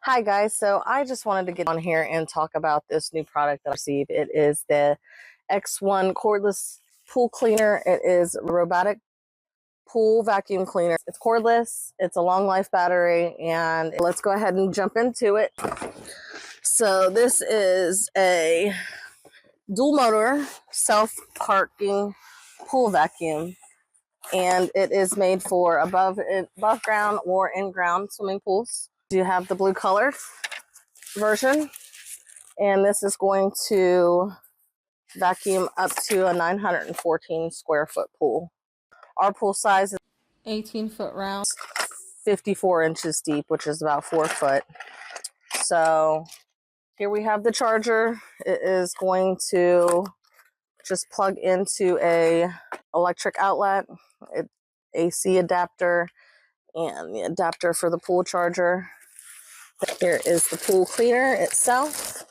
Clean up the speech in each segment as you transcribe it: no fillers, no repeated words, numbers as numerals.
Hi guys, so I just wanted to get on here and talk about this new product that I received. It is the X1 cordless pool cleaner. It is Robotic Pool Vacuum Cleaner. It's cordless, it's a long life battery, and let's go ahead and jump into it. So this is a dual motor self-parking pool vacuum, and it is made for above ground or in ground swimming pools. You have the blue color version, and this is going to vacuum up to a 914 square foot pool. Our pool size is 18 foot round, 54 inches deep, which is about 4 foot. So here we have the charger. It is going to just plug into a electric outlet, AC adapter, and the adapter for the pool charger. Here is the pool cleaner itself.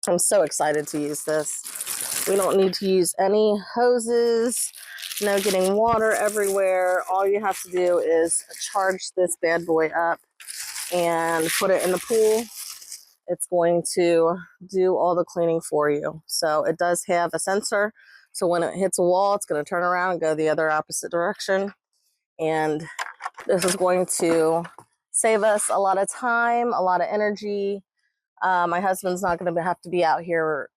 I'm so excited to use this. We don't need to use any hoses, no getting water everywhere. All you have to do is charge this bad boy up and put it in the pool. It's going to do all the cleaning for you. So it does have a sensor. So when it hits a wall, it's going to turn around and go the other opposite direction. And this is going to save us a lot of time, a lot of energy. My husband's not going to have to be out here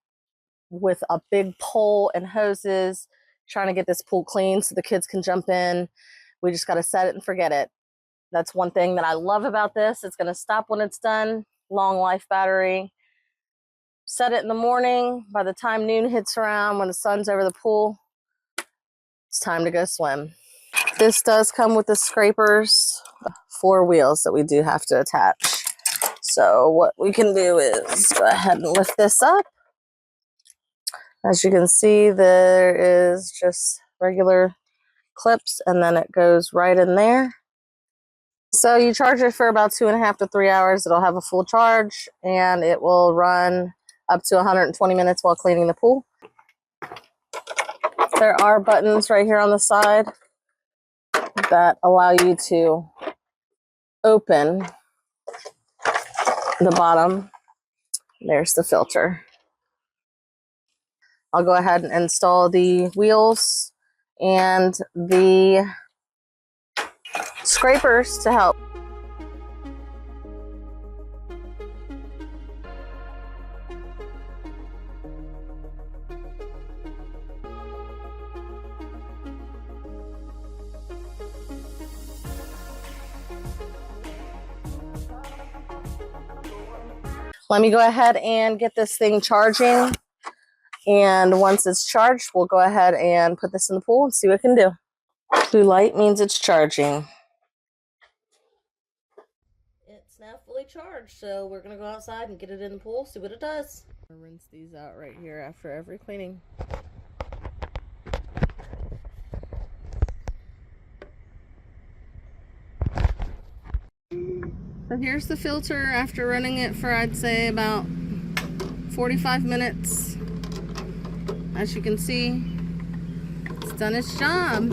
with a big pole and hoses trying to get this pool clean so the kids can jump in. We just got to set it and forget it. That's one thing that I love about this. It's going to stop when it's done. Long life battery. Set it in the morning. By the time noon hits around, when the sun's over the pool, it's time to go swim. This does come with the scrapers, 4 wheels that we do have to attach. So what we can do is go ahead and lift this up. As you can see, there is just regular clips, and then it goes right in there. So you charge it for about 2.5 to 3 hours. It'll have a full charge, and it will run up to 120 minutes while cleaning the pool. There are buttons right here on the side that allow you to open the bottom. There's the filter. I'll go ahead and install the wheels and the scrapers to help. Let me go ahead and get this thing charging. And once it's charged, we'll go ahead and put this in the pool and see what it can do. Blue light means it's charging. It's now fully charged, so we're going to go outside and get it in the pool, see what it does. I'm going to rinse these out right here after every cleaning. So here's the filter after running it for, I'd say, about 45 minutes. As you can see, it's done its job.